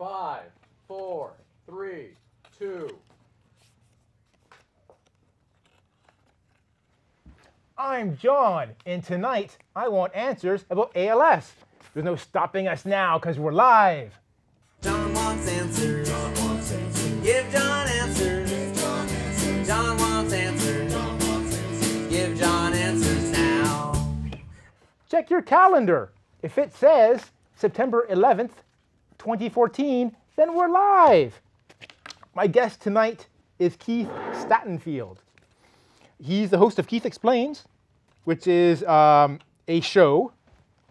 5, 4, 3, 2. I'm John, and tonight I want answers about ALS. There's no stopping us now because we're live. John wants answers. John wants answers. Give John answers. Give John answers. John wants answers. John wants answers. Give John answers now. Check your calendar. If it says September 11th, 2014, then we're live. My guest tonight is Keith Stattenfield. He's the host of Keith Explains, which is a show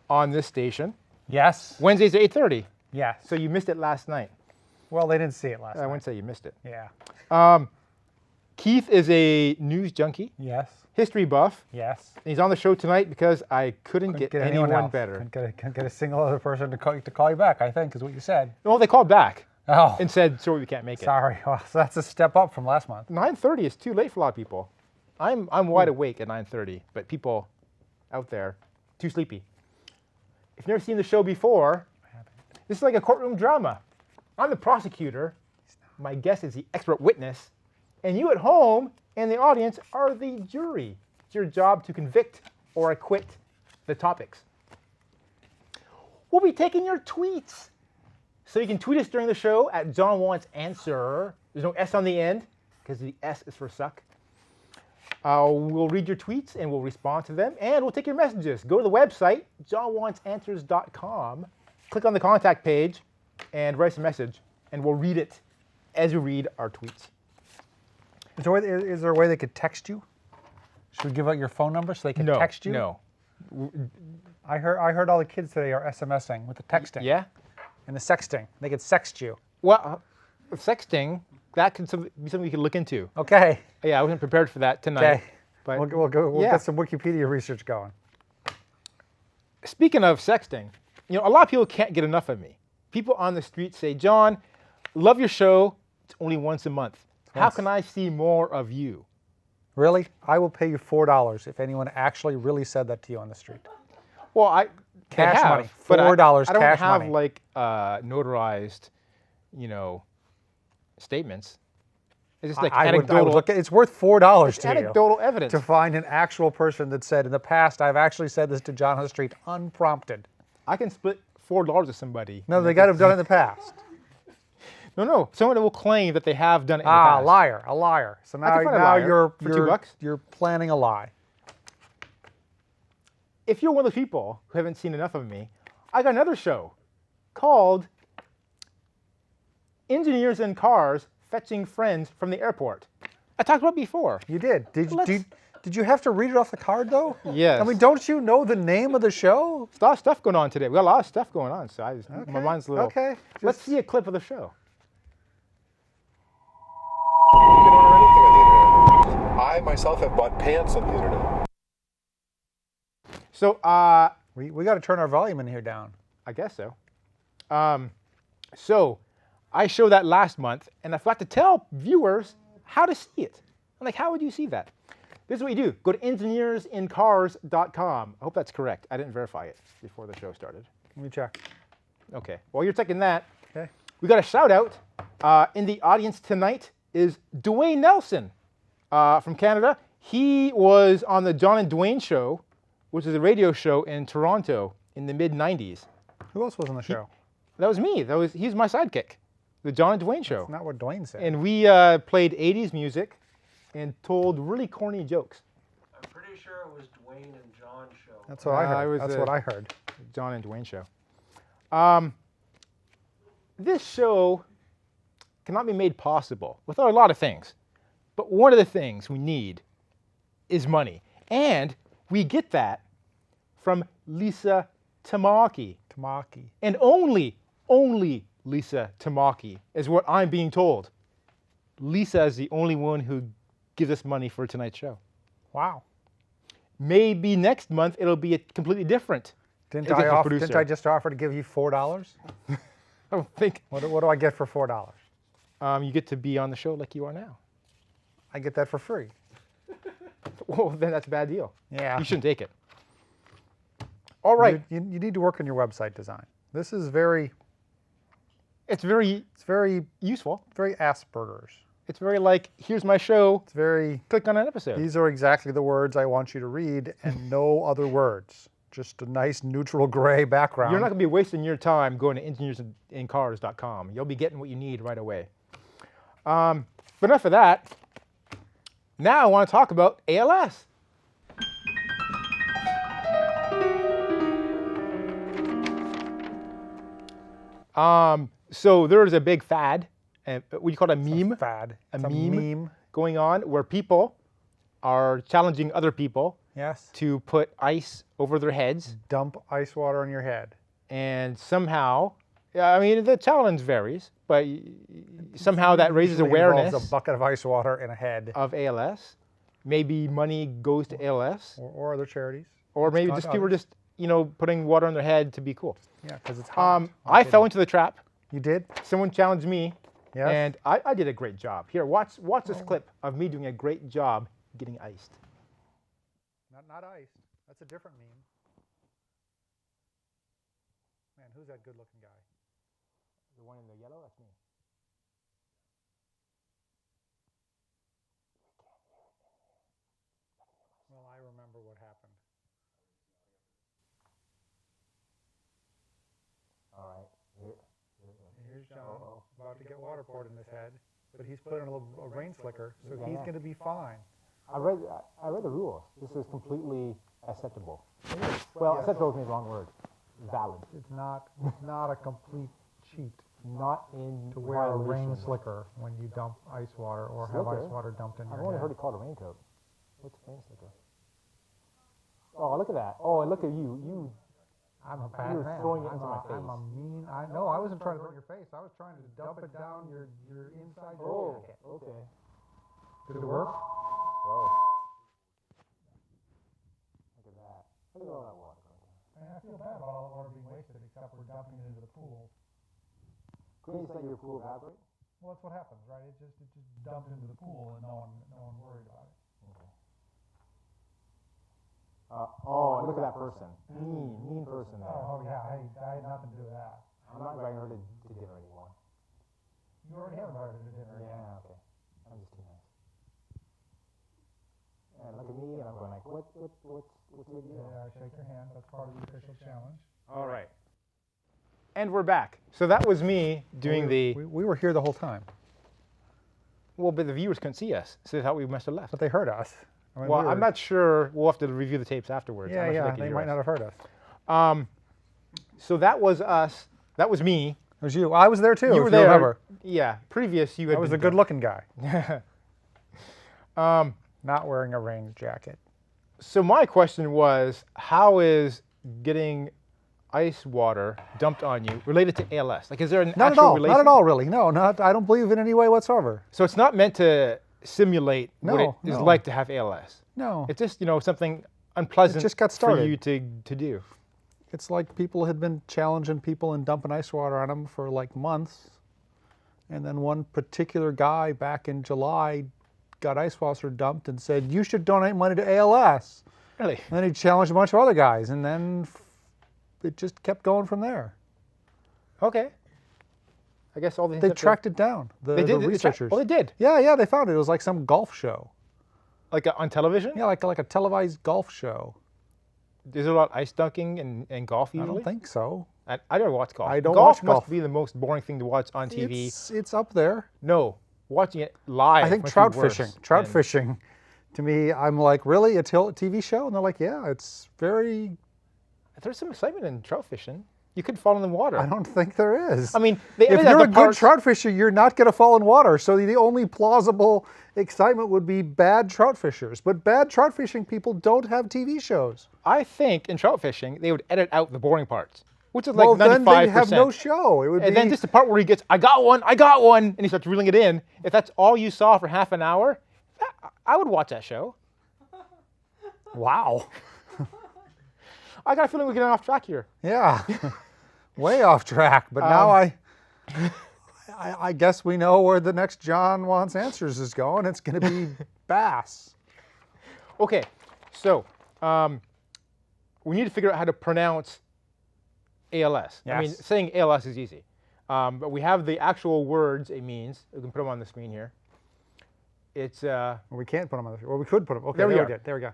on this station. Yes. Wednesdays at 8:30. Yes. So you missed it last night. Well, they didn't see it last night. I wouldn't say you missed it. Yeah. Keith is a news junkie, Yes. history buff. Yes. And he's on the show tonight because I couldn't get anyone else. better. Couldn't get a single other person to call you back, I think, is what you said. Well, they called back Oh. and said, sorry, we can't make it. Sorry. Well, so that's a step up from last month. 9:30 is too late for a lot of people. I'm wide awake at 9:30, but people out there, too sleepy. If you've never seen the show before, this is like a courtroom drama. I'm the prosecutor. My guest is the expert witness. And you at home and the audience are the jury. It's your job to convict or acquit the topics. We'll be taking your tweets. So you can tweet us during the show at John Wants Answer. There's no S on the end because the S is for suck. We'll read your tweets and we'll respond to them, and we'll take your messages. Go to the website, johnwantsanswers.com, click on the contact page, and write us a message, and we'll read it as we read our tweets. Is there a way they could text you? Should we give out your phone number so they can text you? No. I heard all the kids today are SMSing with the texting. Yeah? And the sexting. They could sext you. Well, sexting, that could be something we could look into. Okay. Yeah, I wasn't prepared for that tonight. Okay. But We'll get some Wikipedia research going. Speaking of sexting, a lot of people can't get enough of me. People on the street say, John, love your show. It's only once a month. How can I see more of you? Really? I will pay you $4 if anyone actually really said that to you on the street. Well, Cash money. but $4 I don't cash have money. like notarized, statements. It's just like I would anecdotal. look at, it's worth $4 it's to you anecdotal evidence. to find an actual person that said, in the past, I've actually said this to John on the street unprompted. I can split $4 with somebody. No, they got to have done it in the past. No. Someone will claim that they have done it in the past. A liar. So now, can find a liar you're for $2. You're planning a lie. If you're one of those people who haven't seen enough of me, I got another show called Engineers in Cars Fetching Friends from the Airport. I talked about it before. You did. Did you have to read it off the card though? Yes. I mean, don't you know the name of the show? There's a lot of stuff going on today. We got a lot of stuff going on, so my mind's a little. Okay. Let's see a clip of the show. You can order anything on the internet. I myself have bought pants on the internet. So, We got to turn our volume in here down. I guess so. So, I showed that last month, and I forgot to tell viewers how to see it. I'm like, how would you see that? This is what you do. Go to engineersincars.com. I hope that's correct. I didn't verify it before the show started. Let me check. Okay. While you're checking that, Okay. we got a shout out. In the audience tonight is Dwayne Nelson from Canada. He was on the John and Dwayne show, which is a radio show in Toronto in the mid-90s. Who else was on the show? That was me. He's my sidekick, the John and Dwayne show. That's not what Dwayne said. And we played 80s music and told really corny jokes. I'm pretty sure it was Dwayne and John's show. That's what I heard. was That's what I heard. John and Dwayne show. This show cannot be made possible without a lot of things. But one of the things we need is money. And we get that from Lisa Tamaki. Tamaki. And only Lisa Tamaki is what I'm being told. Lisa is the only one who gives us money for tonight's show. Wow. Maybe next month it'll be completely different. Didn't executive I producer. just offer to give you $4? I don't think What do I get for $4? you get to be on the show like you are now. I get that for free. Well, then that's a bad deal. Yeah. You shouldn't take it. All right. You need to work on your website design. This is very It's very It's very useful. Asperger's. It's very like, here's my show. It's very. Click on an episode. These are exactly the words I want you to read, and no other words. Just a nice neutral gray background. You're not going to be wasting your time going to engineersincars.com. You'll be getting what you need right away. But enough of that. Now I want to talk about ALS. So there is a big fad, what do you call it, a meme? Fad. A It's meme going on where people are challenging other people Yes. to put ice over their heads, Dump ice water on your head. and somehow, I mean, the challenge varies, but somehow that raises Usually involves awareness a bucket of ice water in a head, of ALS. Maybe money goes to ALS, or other charities. or maybe gone just to people are others. just, putting water on their head to be cool. Yeah, because it's hot. I fell into the trap. You did? Someone challenged me, Yes. and I did a great job. Here, watch this clip of me doing a great job getting iced. Not ice. That's a different meme. Man, who's that good-looking guy? The one in the yellow, that's me. Well, I remember what happened. All right. Here's John about to get water poured in his head, but he's put in a rain slicker, so he's going to be fine. I read the rules. This is completely acceptable. Well, acceptable is the wrong word. Valid. It's not a complete cheat Not in to wear a rain violation. slicker when you dump ice water or have Slicker? ice water dumped in I've your only head. heard it called a raincoat. What's a rain slicker? Oh, look at that. Oh, and look at you. I'm a bad You're man. throwing it into my I'm a face. mean. I wasn't trying to throw it in your face. I was trying to dump it down your inside Oh, jacket. okay. Did it work? Whoa. Look at that. Look at all that water. I feel bad about all the water being wasted, except we're dumping it into the pool. Couldn't you let your pool evaporate? Well, that's what happens, right? It just dumped into the pool, and no one worried about it. Oh, look at that person. Mean person there. Oh yeah, I had nothing to do with that. I'm not inviting her to dinner anymore. You already have invited her to dinner. Yeah, okay. I'm just too nice. And look at me, and I'm going like, what's the deal? Yeah, shake your hand. That's part of the official challenge. All right. And we're back. So that was me doing We were here the whole time, well, but the viewers couldn't see us, so they thought we must have left. but they heard us. I mean, Well, we were- I'm not sure. We'll have to review the tapes afterwards. I'm not sure Yeah, could they hear might us. not have heard us. So that was us. That was me. It was you. I was there too. You if were there. Remember. Yeah. Previous, you had I was a been good-looking guy, done. not wearing a rain jacket. So my question was, how is getting ice water dumped on you related to ALS? Like, is there an Not at actual all. relation? Not at all, really. No, not. I don't believe in any way whatsoever. So it's not meant to simulate what it is No. like to have ALS. No. It's just, something unpleasant It just got for started. you to do. It's like people had been challenging people and dumping ice water on them for like months. And then one particular guy back in July got ice water dumped and said, you should donate money to ALS. Really? And then he challenged a bunch of other guys. And then it just kept going from there. Okay. I guess all the They tracked it down, the researchers. Oh, they did? Yeah, they found it. It was like some golf show. Like on television? Yeah, like a televised golf show. Is there a lot of ice dunking and golf I usually? don't think so. I don't watch golf. I don't golf watch must golf. be the most boring thing to watch on TV. It's up there. No, watching it live. I think must be trout worse fishing. Trout than- fishing, to me, I'm like, really? A TV show? And they're like, yeah, it's very. There's some excitement in trout fishing. You could fall in the water. I don't think there is. I mean, they if edit out you're the a good parts- trout fisher, you're not going to fall in water. So the only plausible excitement would be bad trout fishers. But bad trout fishing people don't have TV shows. I think in trout fishing they would edit out the boring parts, which is like Well, 95%. then they have no show. It would And be. then just the part where he gets, I got one, and he starts reeling it in. If that's all you saw for half an hour, I would watch that show. Wow. I got a feeling we're getting off track here. Yeah. Way off track. But now I guess we know where the next John Wants Answers is going. It's going to be bass. Okay, so we need to figure out how to pronounce ALS. I mean, Yes. saying ALS is easy. But we have the actual words it means. We can put them on the screen here. It's, Well, we can't put them on the. Well, we could put them. Okay, There we are. did. There we go.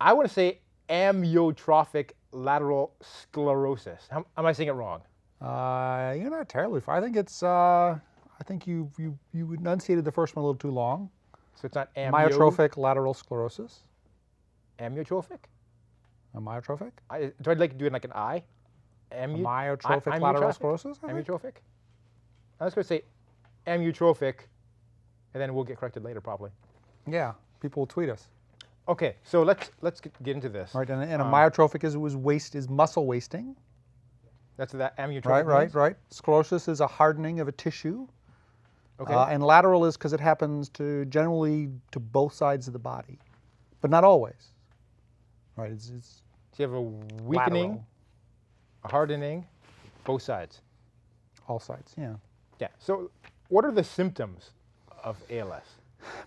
I want to say amyotrophic lateral sclerosis. Am I saying it wrong? You're not terribly far. I think it's. I think you enunciated the first one a little too long. So it's not Amyotrophic lateral sclerosis. Amyotrophic? Amyotrophic. Do I like to do it like an I? Amyotrophic lateral sclerosis. I think. Amyotrophic? I was going to say amyotrophic, and then we'll get corrected later probably. Yeah, people will tweet us. Okay, so let's get into this. Right, and amyotrophic is muscle wasting. That's what that amyotrophic Right. means? Sclerosis is a hardening of a tissue. Okay. And lateral is because it happens generally to both sides of the body, but not always. Right, it's So you have a weakening, lateral, a hardening, both sides. all sides. Yeah, Yeah. So what are the symptoms of ALS?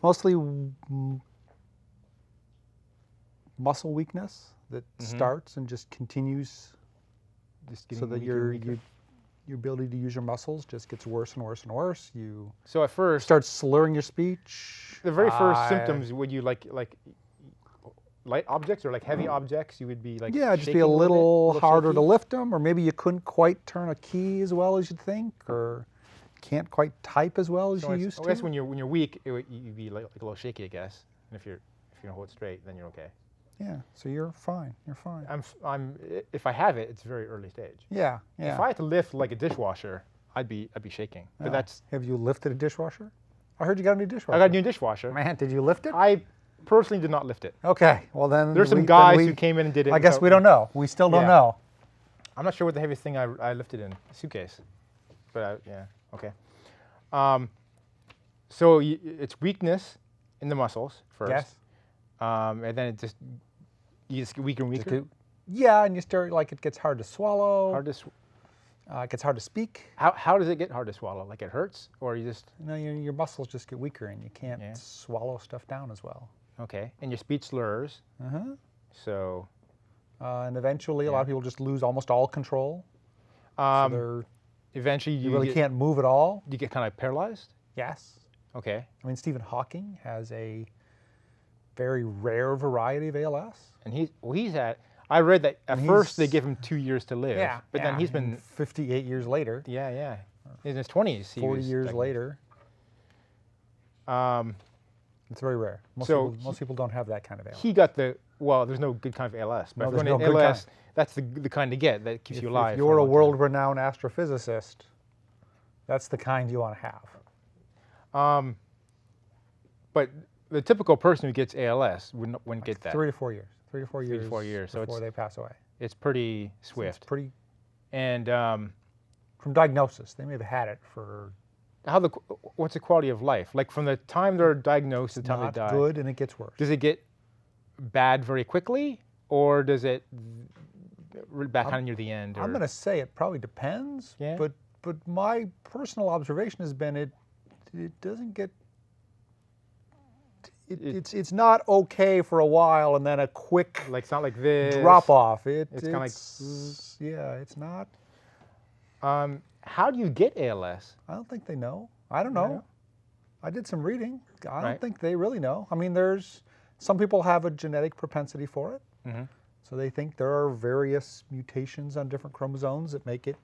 mostly muscle weakness that starts and just continues, Just so getting that weaker and weaker? your ability to use your muscles just gets worse and worse and worse. You So at first, start slurring your speech. the very first symptoms, would you like light objects or like heavy objects? You would be like Yeah, just be shaking a little bit, harder shaky? to lift them, or maybe you couldn't quite turn a key as well as you'd think, or can't quite type as well as So you it's- used I to. guess when you're weak, you'd be like a little shaky, I guess. And if you don't hold it straight, then you're okay. Yeah, so you're fine. You're fine. If I have it, it's very early stage. Yeah, yeah. If I had to lift like a dishwasher, I'd be shaking. But that's Have you lifted a dishwasher? I heard you got a new dishwasher. I got a new dishwasher. Man, did you lift it? I personally did not lift it. Okay, well then. There's some then guys who came in and did it. I guess without- we don't know. We still don't Yeah. know. I'm not sure what the heaviest thing I lifted in a suitcase, but yeah, okay. So it's weakness in the muscles first. Yes. And then you just get weaker and weaker. Yeah, and you start it gets hard to swallow. It gets hard to speak. How does it get hard to swallow? Like it hurts, or you just Your muscles just get weaker, and you can't Yeah. swallow stuff down as well. okay, and your speech slurs. So And eventually, a lot of people just lose almost all control. So eventually you really can't move at all. You get kind of paralyzed. Yes. Okay, I mean, Stephen Hawking has a very rare variety of ALS. and I read that at And first they he's- give him 2 years to live. But then he's been 58 years later, yeah in his 20s. 40 years later. It's very rare. Most people don't have that kind of ALS. He got there's no good kind of ALS, but No, if there's you're no going good to ALS, kind. that's the kind to get that keeps you alive. If for you're a long time. world-renowned astrophysicist, that's the kind you want to have. But the typical person who gets ALS wouldn't get that. 3 to 4 years. 3 to 4 years. 3 to 4 years, so before they pass away. It's pretty So swift. it's pretty And from diagnosis. They may have had it for what's the quality of life? Like from the time they're diagnosed to the time not they die. good, and it gets worse. Does it get bad very quickly, or does it back on near the end? I'm going to say it probably depends. Yeah? But my personal observation has been it doesn't get. It's not okay for a while, and then a quick like it's not like this drop off. It's kind of like yeah, it's not. how do you get ALS? I don't think they know. I don't know. know? I did some reading. I don't Right. think they really know. I mean, there's some people have a genetic propensity for it. So they think there are various mutations on different chromosomes that make it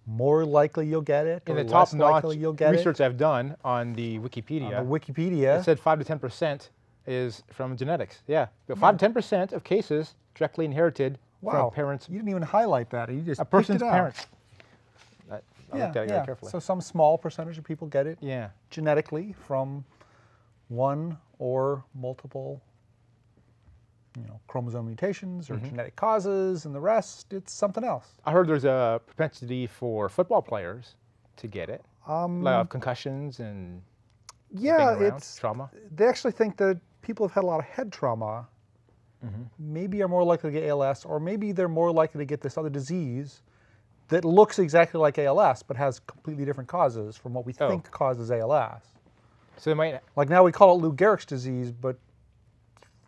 more likely you'll get it, In or the less top-notch likely you'll get research I've done on the Wikipedia, it. On the Wikipedia, it said 5 to 10% is from genetics. Yeah, but 5 to 10% of cases directly inherited wow, from parents. you didn't even highlight that. You just A picked person's it out. parents. I Yeah, looked at it yeah. very carefully. So some small percentage of people get it Yeah. genetically from one or multiple, chromosome mutations or genetic causes, and the rest, it's something else. I heard there's a propensity for football players to get it, like concussions and Yeah, being around, it's trauma. They actually think that people have had a lot of head trauma maybe are more likely to get ALS, or maybe they're more likely to get this other disease that looks exactly like ALS but has completely different causes from what we think causes ALS. So they might. Like now we call it Lou Gehrig's disease, but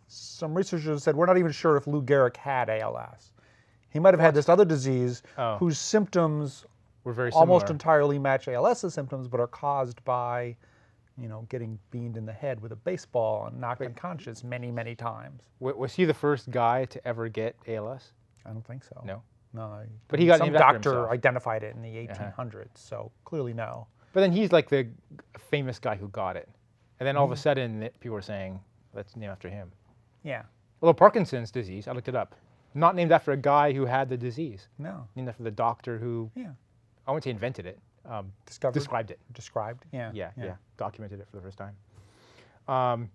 some researchers said we're not even sure if Lou Gehrig had ALS. He might have had this other disease whose symptoms We're very similar. almost entirely match ALS's symptoms, but are caused by, getting beamed in the head with a baseball and knocked unconscious many, many times. Was he the first guy to ever get ALS? I don't think so. No. No. But he got some named after doctor himself. identified it in the 1800s, so clearly no. But then he's like the famous guy who got it. And then all of a sudden, people were saying, let's name after him. Yeah. Although Parkinson's disease, I looked it up, not named after a guy who had the disease. No. Named after the doctor who, Yeah. I wouldn't say invented it, described it. Described. Yeah. Yeah, documented it for the first time.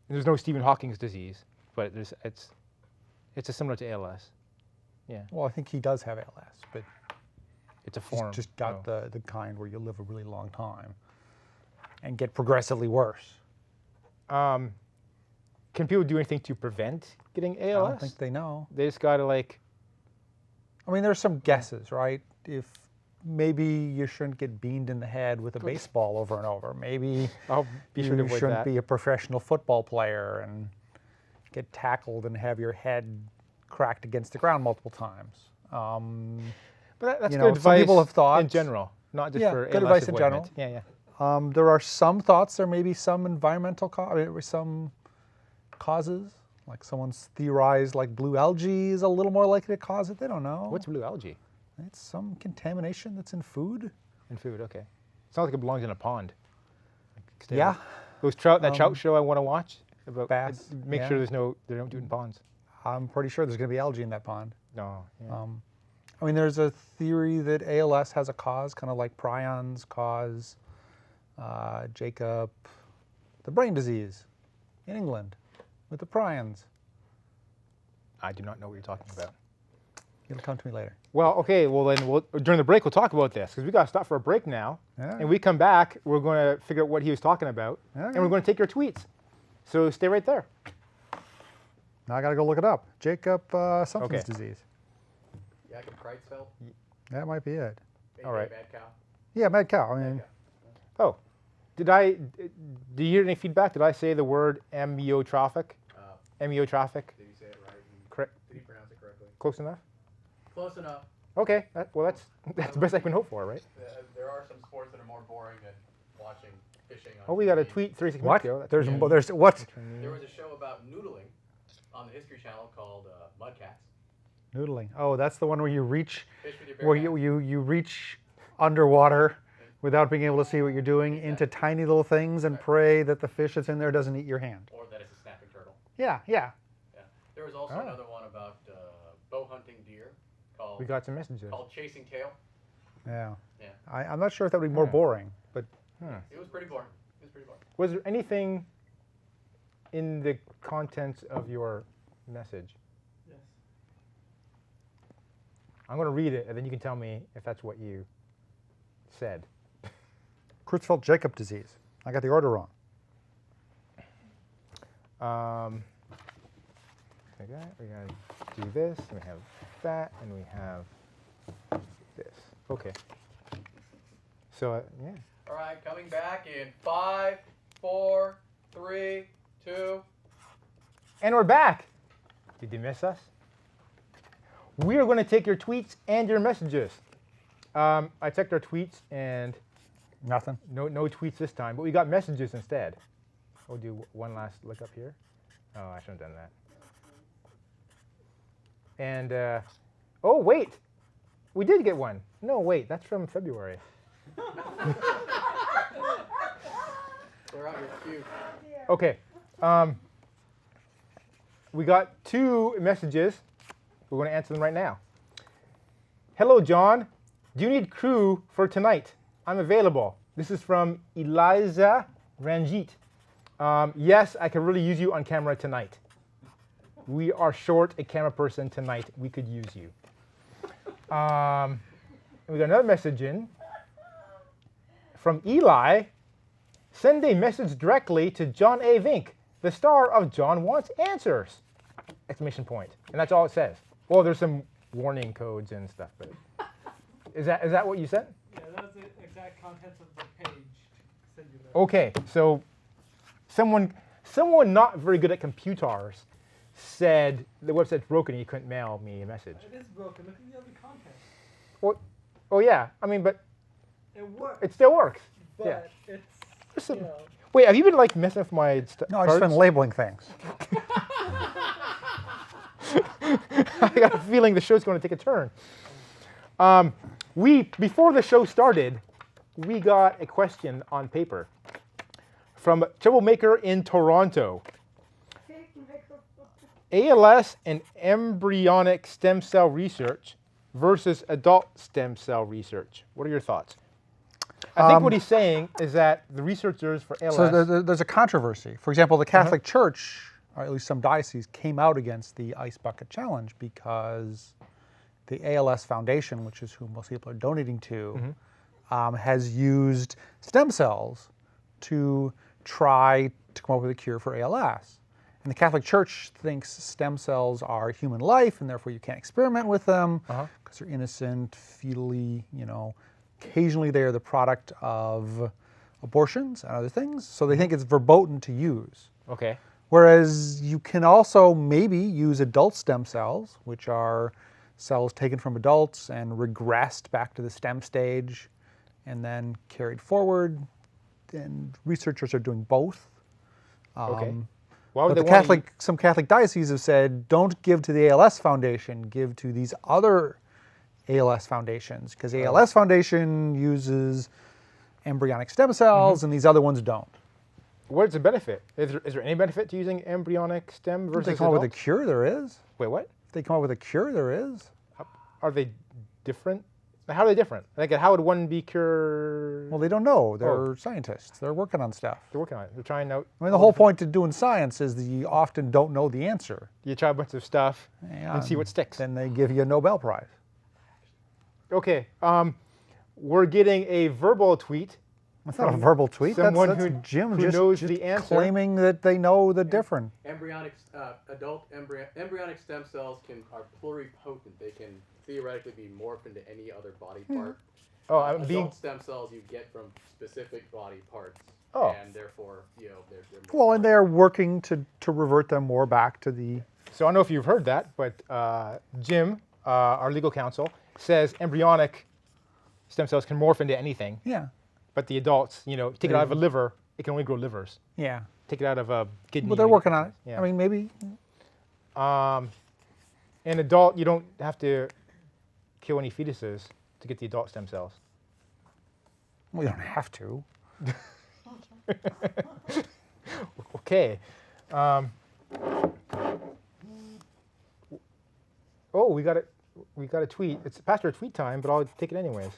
There's no Stephen Hawking's disease, but it's similar to ALS. Yeah, Well, I think he does have ALS, but it's a he's form. just got the kind where you live a really long time and get progressively worse. Can people do anything to prevent getting ALS? I don't think they know. They just gotta like. I mean, there's some guesses, right? If maybe you shouldn't get beamed in the head with a baseball over and over. Maybe I'll be sure to you avoid shouldn't that. be a professional football player and get tackled and have your head cracked against the ground multiple times. But that's you good know, advice. some people have thought- in general, not just Yeah, for good ALS advice in avoidance. general. Yeah, yeah. There are some thoughts there may be some environmental some causes. Like someone's theorized like blue algae is a little more likely to cause it. They don't know. What's blue algae It's some contamination that's in food. in food? Okay, sounds like it belongs in a pond. Like, Yeah. Those trout, that trout show I want to watch about Bass, Make yeah. sure they don't do it in ponds. I'm pretty sure there's going to be algae in that pond. No. Yeah. I mean, there's a theory that ALS has a cause, kind of like prions cause Jacob, the brain disease in England with the prions. I do not know what you're talking about. It'll come to me later. Well, okay. Well, then during the break we'll talk about this because we got to stop for a break now. Yeah. And we come back, we're going to figure out what he was talking about, and Okay. we're going to take your tweets. So stay right there. Now I got to go look it up. Jacob something's Okay. disease. Jakob Creutzfeldt, That might be it. All right. Mad Cow. Yeah, mad cow. I mean, Oh, do you hear any feedback? Did I say the word amyotrophic? Amyotrophic? Did you say it right? Correct. Did he pronounce it correctly? Close enough? Close enough. Okay. That's the best I can hope for, right? There are some sports that are more boring than watching fishing on Oh, we got a TV. tweet 3 seconds what? ago. That's There's me. there's what? There was a show about noodling on the History Channel called Mudcats. Noodling. Oh, that's the one where you reach, Fish with your bare where hands. you reach underwater without being able to see what you're doing into tiny little things and pray that the fish that's in there doesn't eat your hand. Or that it's a snapping turtle. Yeah, yeah. Yeah. There was also another one about bow hunting deer called We got some messages. Chasing Tail. Yeah. Yeah. I'm not sure if that would be more boring, but It was pretty boring. It was pretty boring. Was there anything in the contents of your message? Yes. I'm going to read it, and then you can tell me if that's what you said. Creutzfeldt Jacob disease. I got the order wrong. Okay, we got to do this, and we have that, and we have this. Okay. So, yeah. All right, coming back in 5, 4, 3, 2. And we're back. Did you miss us? We are going to take your tweets and your messages. I checked our tweets, and Nothing. no tweets this time, but we got messages instead. We'll do one last look up here. Oh, I shouldn't have done that. And, oh, wait. We did get one. No, wait, that's from February. Throw out your cue. Okay. We got 2 messages. We're going to answer them right now. Hello, John. Do you need crew for tonight? I'm available. This is from Eliza Ranjit. Yes, I can really use you on camera tonight. We are short a camera person tonight. We could use you. We got another message in from Eli. Send a message directly to John A. Vink, the star of John Wants Answers! Exclamation point. And that's all it says. Well, there's some warning codes and stuff, but is that what you sent? Yeah, that's the exact contents of the page. Send you that. Okay, so someone not very good at computers said the website's broken and you couldn't mail me a message. It is broken. Look at the other content. Well, Oh yeah, I mean, but It works. it still works. But Yeah. it's, There's some- you know, Wait, have you been like messing with my No, I've just been labeling things. I got a feeling the show's going to take a turn. Before the show started, we got a question on paper from Troublemaker in Toronto. ALS and embryonic stem cell research versus adult stem cell research. What are your thoughts? I think what he's saying is that the researchers for ALS... So there's a controversy. For example, the Catholic Church, or at least some dioceses, came out against the Ice Bucket Challenge because the ALS Foundation, which is who most people are donating to, has used stem cells to try to come up with a cure for ALS. And the Catholic Church thinks stem cells are human life, and therefore you can't experiment with them because they're innocent, fetally, you know. Occasionally they are the product of abortions and other things, so they think it's verboten to use. Okay. Whereas you can also maybe use adult stem cells, which are cells taken from adults and regressed back to the stem stage and then carried forward. And researchers are doing both. Okay. Why would But they want to some Catholic dioceses have said, don't give to the ALS Foundation, give to these other ALS foundations, because the ALS Foundation uses embryonic stem cells and these other ones don't. What's the benefit? Is there any benefit to using embryonic stem If versus they come up with a adults? cure, there is. Wait, what? If they come up with a cure, there is. Are they different? How are they different? Like, how would one be cured? Well, they don't know. They're scientists. They're working on stuff. They're working on it. They're trying out. I mean, the whole point to doing science is that you often don't know the answer. You try a bunch of stuff and see what sticks. Then they give you a Nobel Prize. Okay. We're getting a verbal tweet. That's not a verbal tweet. Someone That's who Jim who just, knows just the answer. claiming that they know the difference. Embryonic stem cells are pluripotent. They can theoretically be morphed into any other body part. Oh, I'm Adult being. stem cells you get from specific body parts, Oh. and therefore, you know, they're Well, and they're working to revert them more back to the... So I don't know if you've heard that, but Jim, our legal counsel, says embryonic stem cells can morph into anything, Yeah, but the adults, you know, take it out of a liver, it can only grow livers. yeah. Take it out of a kidney. Well, they're working on it. Yeah. I mean, maybe... An adult, you don't have to kill any fetuses to get the adult stem cells. We don't have to. Okay. Oh, we got a tweet. It's past our tweet time, but I'll take it anyways.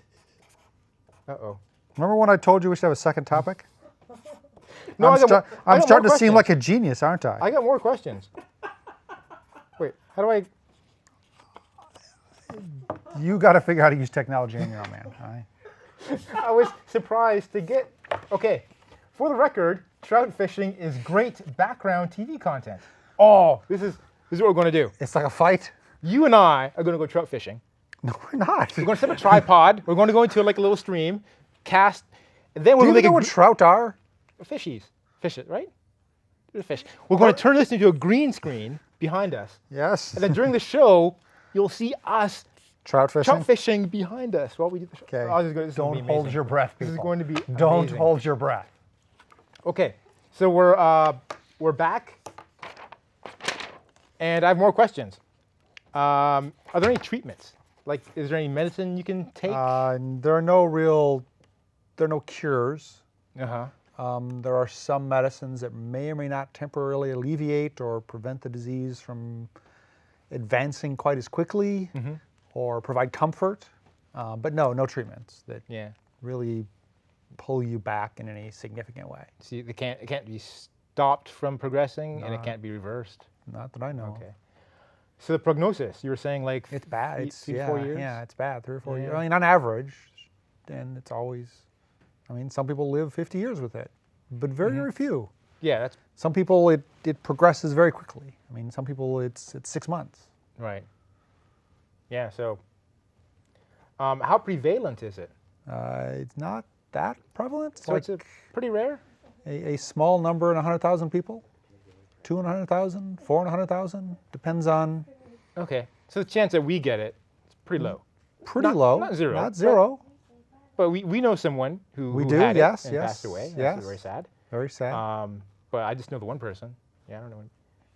Uh-oh. Remember when I told you we should have a second topic? No, I'm I got more starting to seem questions. like a genius, aren't I? I got more questions. Wait, how do I? You got to figure out how to use technology on your own, man. All right? I was surprised to get. Okay, for the record, trout fishing is great background TV content. Oh, this is what we're going to do. It's like a fight. You and I are going to go trout fishing. No, we're not. We're going to set up a tripod. We're going to go into like a little stream, cast, and then we're Do you going to know make what trout are? fishies. Fish it, right? They're fish. We're going to turn this into a green screen behind us, Yes. and then during the show, you'll see us Trout fishing? trout fishing behind us while we do the show. Okay. Oh, this is going to Don't be hold amazing. your breath, people. This is going to be Don't amazing. hold your breath. Okay, so we're back, and I have more questions. Are there any treatments? Like, is there any medicine you can take? There are no cures. Uh-huh. There are some medicines that may or may not temporarily alleviate or prevent the disease from advancing quite as quickly or provide comfort. But no treatments that Yeah. really pull you back in any significant way. See, it can't be stopped from progressing, and it can't be reversed. Not that I know. Okay. So the prognosis, you were saying like It's bad. It's 3 to 4 years? Yeah, it's bad. 3 or 4 years. Yeah. I mean, on average, and it's always. I mean, some people live 50 years with it, but very few. Yeah, that's Some people it progresses very quickly. I mean, some people it's 6 months. right. Yeah, so how prevalent is it? It's not that prevalent. It's So like it's pretty rare? a small number in 100,000 people. 2 in 100,000, 4 in 100,000. Depends on. Okay. So the chance that we get it is pretty low. pretty Not- low. not zero, Not but- zero. But we know someone who We who do, had yes, it and yes, passed away. That's yes. very sad. Very sad. But I just know the one person. Yeah, I don't know.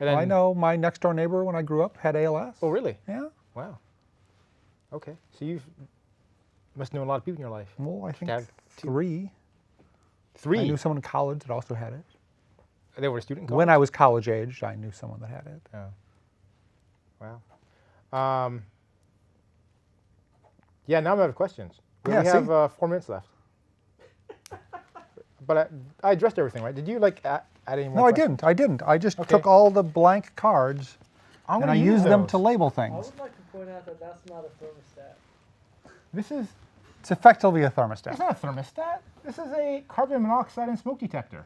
And Well, I know my next door neighbor when I grew up had ALS. Oh, really? Yeah. Wow. Okay. So you must know a lot of people in your life. Well, I think have two. three. Three. I knew someone in college that also had it. They were a student. in When college? I was college aged, I knew someone that had it. Oh. Wow. Yeah. Now I'm out of questions. We Yeah, only have 4 minutes left. But I addressed everything, right? Did you add any more? No, I questions? didn't. I just Okay. took all the blank cards I'm and gonna I use used them those. to label I things. would like to point out that that's not a thermostat. This is. It's effectively a It's thermostat. not a thermostat. This is a carbon monoxide and smoke detector.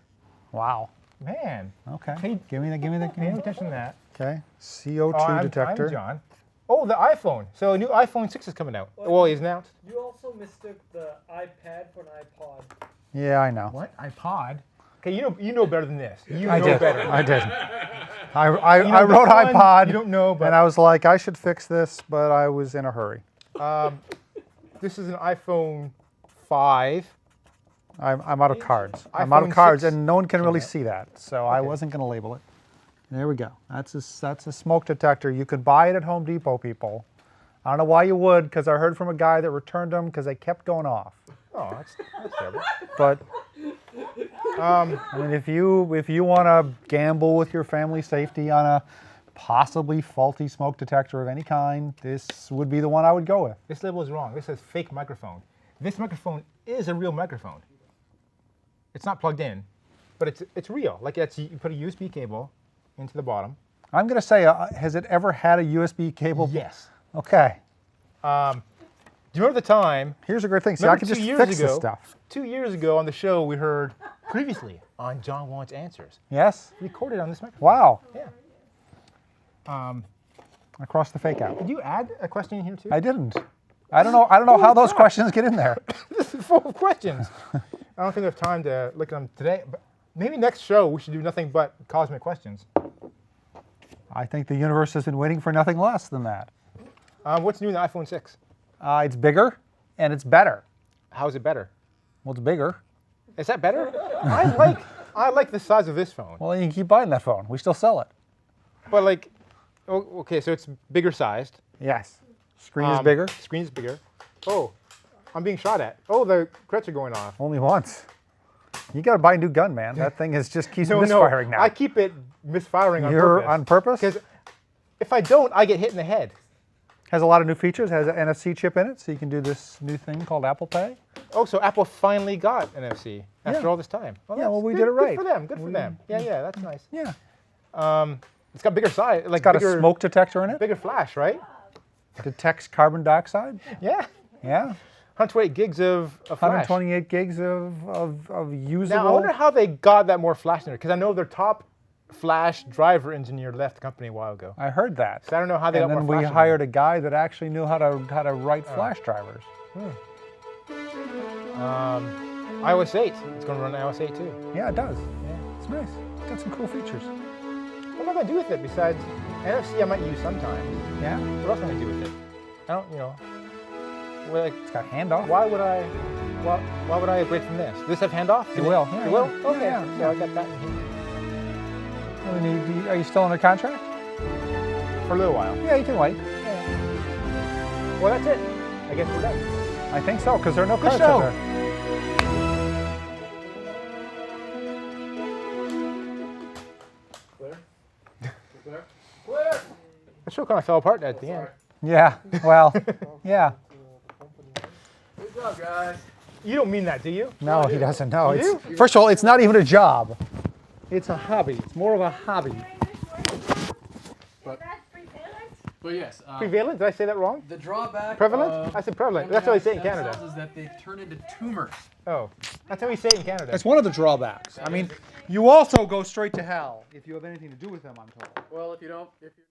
Wow. Man. Okay. Hey, Give me the. Pay no attention to that. Okay. CO2 I'm detector. John. Oh, the iPhone. So a new iPhone 6 is coming out. Well, he's announced. You also mistook the iPad for an iPod. Yeah, I know. What? iPod? Okay, you know better than this. You I know did. better. I did. I You know I wrote this one, iPod. You don't know, but and I was like, I should fix this, but I was in a hurry. this is an iPhone 5. I'm out of cards. I'm out of iPhone cards, 6 and no one can really coming see that, so I Okay. wasn't going to label it. There we go. That's a smoke detector. You could buy it at Home Depot, people. I don't know why you would, because I heard from a guy that returned them because they kept going off. Oh, that's terrible. But I mean, if you want to gamble with your family safety on a possibly faulty smoke detector of any kind, this would be the one I would go with. This label is wrong. This says fake microphone. This microphone is a real microphone. It's not plugged in, but it's real. You put a USB cable into the bottom. I'm going to say, has it ever had a USB cable? Yes. Okay. Do you remember the time? Here's a great thing. See, I Remember can 2 just years fix ago, this stuff. 2 years ago on the show, we heard previously on John Wants Answers, Yes? recorded on this microphone. Wow. Yeah. I crossed the fake out. Did you add a question in here too? I didn't. I don't know how those questions get in there. This is full of questions. I don't think we have time to look at them today, but maybe next show we should do nothing but cosmic questions. I think the universe has been waiting for nothing less than that. What's new in the iPhone 6? It's bigger and it's better. How is it better? Well, it's bigger. Is that better? I like the size of this phone. Well, you can keep buying that phone. We still sell it. But okay, so it's bigger sized. Yes. Screen is bigger. Screen is bigger. Oh, I'm being shot at. Oh, the credits are going off. Only once. You got to buy a new gun, man. That thing is just keeps misfiring now. I keep it misfiring on You're purpose. on purpose? Because if I don't, I get hit in the head. Has a lot of new features. Has an NFC chip in it, so you can do this new thing called Apple Pay. Oh, so Apple finally got NFC after all this time. Yeah, that's well, we good- did it right. Good for them. Good for them. Yeah, that's nice. Yeah. It's got bigger size. It's got bigger, a smoke detector in it. Bigger flash, right? Detects carbon dioxide. Yeah. Yeah. 128 gigs of flash. 128 gigs of usable. Now, I wonder how they got that more flash in there, because I know their top flash driver engineer left the company a while ago. I heard that. So I don't know how they And got then more we flash in hired a guy that actually knew how to write flash drivers. iOS 8. It's going to run iOS 8 too. Yeah, it does. Yeah. It's nice. It's got some cool features. What am I going to do with it besides NFC? I might use sometimes. Yeah. What else am I going to do with it? I don't, It's got handoff. why would I upgrade from this? Does this have handoff? It will. Yeah, It will? yeah. Okay. Yeah, So I got that in here I mean, are you still under contract? for a little while. Yeah, you can wait. Well, that's it. I guess we're done. I think so, because there are no Good cards show. in there. Clear. The show kind of fell apart at the end. Yeah. Well, yeah. Good job, guys. You don't mean that, do you? No, he doesn't know. You It's, first of all, it's not even a job. It's a hobby. It's more of a hobby. But yes, Prevalent? Did I say that wrong? the drawback. Prevalent? of I said prevalent. That's what I say in stem Canada. cells is that they turn into tumors. Oh, that's how we say it in Canada. That's one of the drawbacks. I mean, you also go straight to hell if you have anything to do with them, I'm told. Well, if you don't, if you